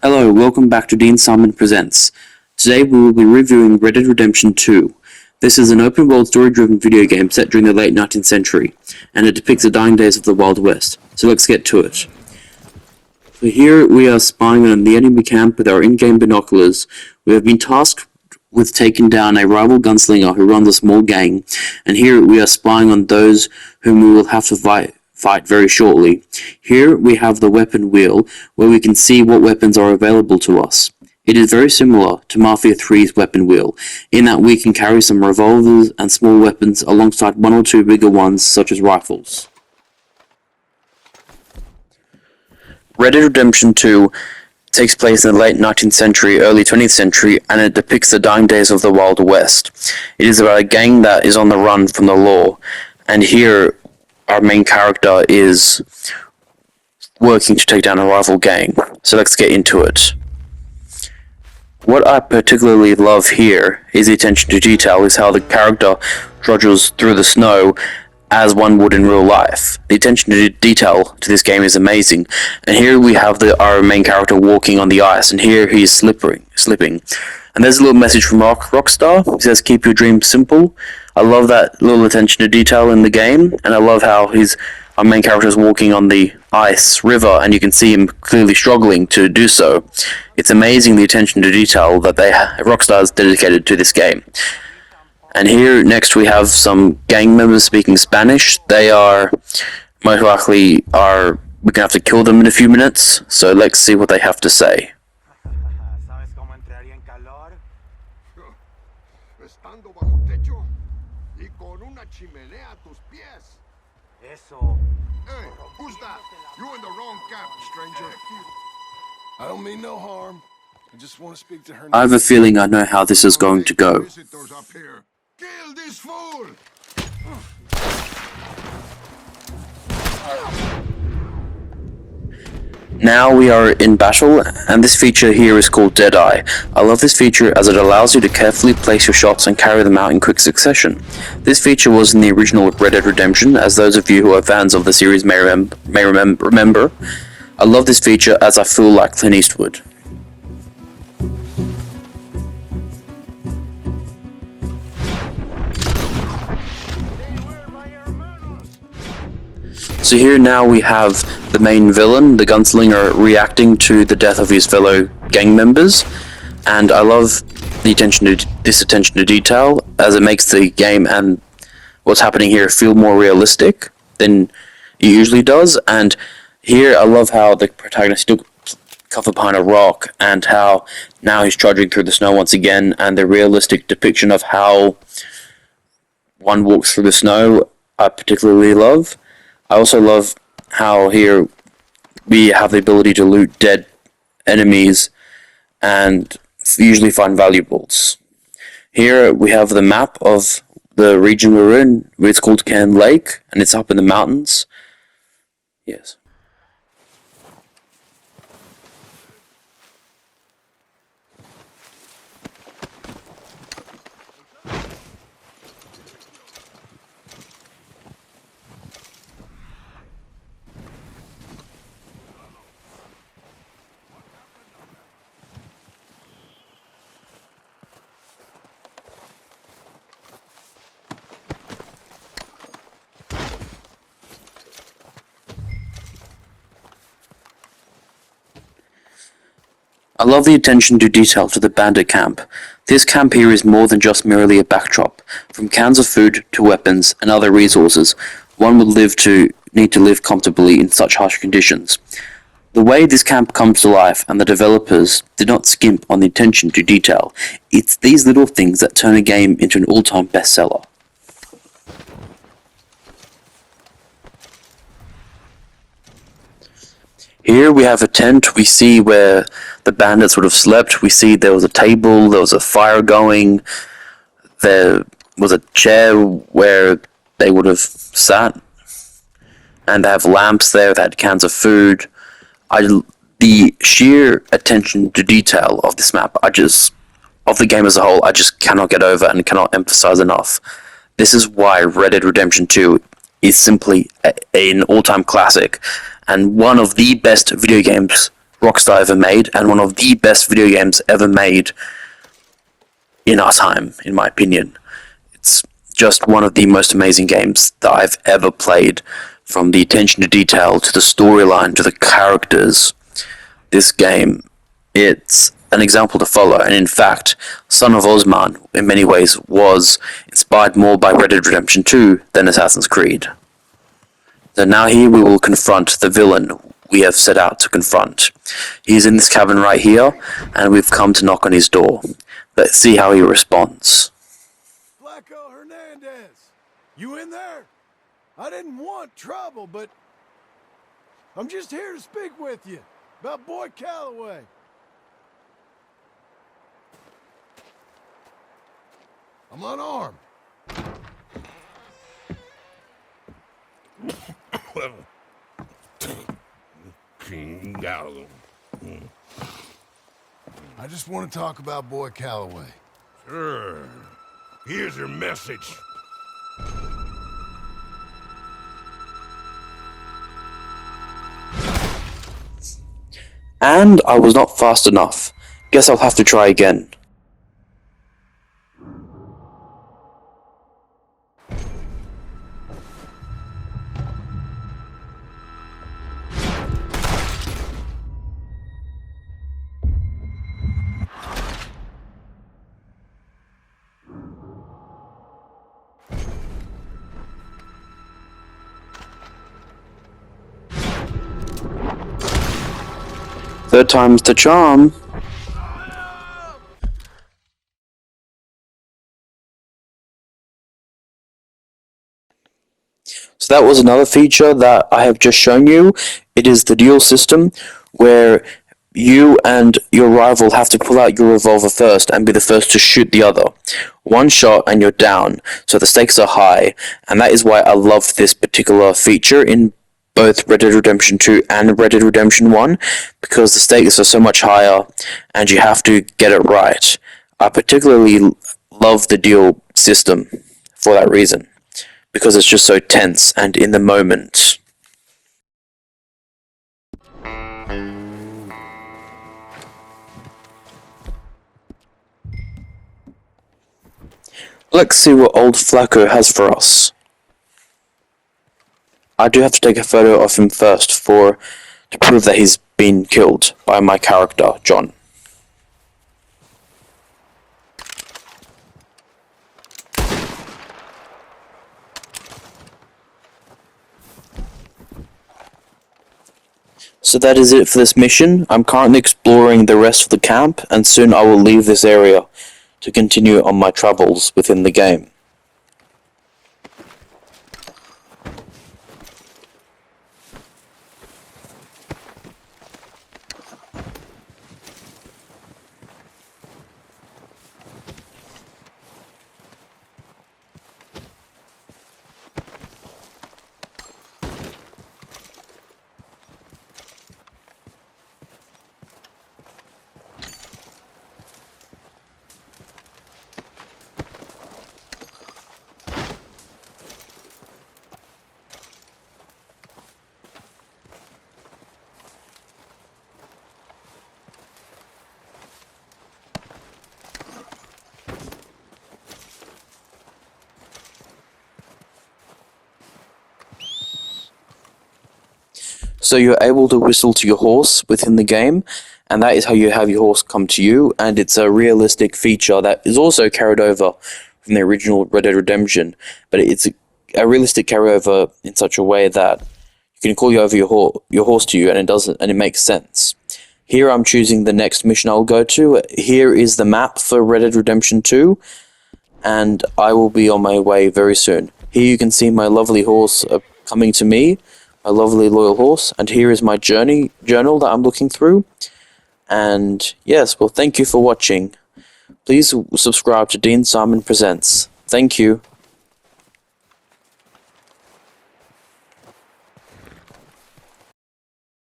Hello, welcome back to Dean Simon Presents. Today we will be reviewing Red Dead Redemption 2. This is an open-world story-driven video game set during the late 19th century, and it depicts the dying days of the Wild West. So let's get to it. So here we are spying on the enemy camp with our in-game binoculars. We have been tasked with taking down a rival gunslinger who runs a small gang, and here we are spying on those whom we will have to fight very shortly. Here we have the weapon wheel, where we can see what weapons are available to us. It is very similar to Mafia 3's weapon wheel, in that we can carry some revolvers and small weapons alongside one or two bigger ones such as rifles. Red Dead Redemption 2 takes place in the late 19th century, early 20th century, and it depicts the dying days of the Wild West. It is about a gang that is on the run from the law, and here our main character is working to take down a rival gang. So let's get into it. What I particularly love here is the attention to detail, is how the character trudges through the snow as one would in real life. The attention to detail to this game is amazing. And here we have our main character walking on the ice, and here he is slipping. And there's a little message from Rockstar. It says, "Keep your dreams simple." I love that little attention to detail in the game, and I love how our main character is walking on the ice river, and you can see him clearly struggling to do so. It's amazing the attention to detail that Rockstar has dedicated to this game. And here next we have some gang members speaking Spanish. They are most likely we're gonna have to kill them in a few minutes. So let's see what they have to say. Hey, who's that? You in the wrong camp, stranger. I don't mean no harm. I just want to speak to her. I have a feeling I know how this is going to go. Visitors up here. Kill this fool! Now we are in battle, and this feature here is called Deadeye. I love this feature as it allows you to carefully place your shots and carry them out in quick succession. This feature was in the original Red Dead Redemption, as those of you who are fans of the series may remember. I love this feature as I feel like Clint Eastwood. So here now we have the main villain, the gunslinger, reacting to the death of his fellow gang members, and I love this attention to detail, as it makes the game and what's happening here feel more realistic than it usually does. And here I love how the protagonist still covered behind a rock, and how now he's trudging through the snow once again, and the realistic depiction of how one walks through the snow I particularly love. I also love how here we have the ability to loot dead enemies and usually find valuables. Here we have the map of the region we're in. It's called Can Lake, and it's up in the mountains. Yes. I love the attention to detail to the bandit camp. This camp here is more than just merely a backdrop. From cans of food to weapons and other resources, one would need to live comfortably in such harsh conditions. The way this camp comes to life, and the developers did not skimp on the attention to detail. It's these little things that turn a game into an all-time bestseller. Here we have a tent. We see where the bandits would have slept. We see there was a table, there was a fire going, there was a chair where they would have sat, and they have lamps there that had cans of food. The sheer attention to detail of this map, of the game as a whole, I just cannot get over and cannot emphasize enough. This is why Red Dead Redemption 2 is simply an all-time classic, and one of the best video games Rockstar ever made, and one of the best video games ever made in our time, in my opinion. It's just one of the most amazing games that I've ever played, from the attention to detail, to the storyline, to the characters. This game, it's an example to follow, and in fact, Son of Osman, in many ways, was inspired more by Red Dead Redemption 2 than Assassin's Creed. So now here we will confront the villain we have set out to confront. He is in this cabin right here, and we've come to knock on his door. Let's see how he responds. Flaco Hernandez, you in there? I didn't want trouble, but I'm just here to speak with you about Boy Calloway. I'm unarmed. King Gallo. I just want to talk about Boy Calloway. Sure. Here's your message. And I was not fast enough. Guess I'll have to try again. Third time's the charm. So that was another feature that I have just shown you. It is the duel system, where you and your rival have to pull out your revolver first and be the first to shoot the other. One shot and you're down, so the stakes are high, and that is why I love this particular feature in both Red Dead Redemption 2 and Red Dead Redemption 1, because the stakes are so much higher and you have to get it right. I particularly love the duel system for that reason, because it's just so tense and in the moment. Let's see what old Flaco has for us. I do have to take a photo of him first to prove that he's been killed by my character, John. So that is it for this mission. I'm currently exploring the rest of the camp, and soon I will leave this area to continue on my travels within the game. So you're able to whistle to your horse within the game, and that is how you have your horse come to you, and it's a realistic feature that is also carried over from the original Red Dead Redemption, but it's a realistic carryover in such a way that you can call over your horse to you, and it makes sense. Here I'm choosing the next mission I'll go to. Here is the map for Red Dead Redemption 2, and I will be on my way very soon. Here you can see my lovely horse coming to me, my lovely loyal horse, and here is my journal that I'm looking through. And yes, well, thank you for watching. Please subscribe to Dean Simon Presents. Thank you.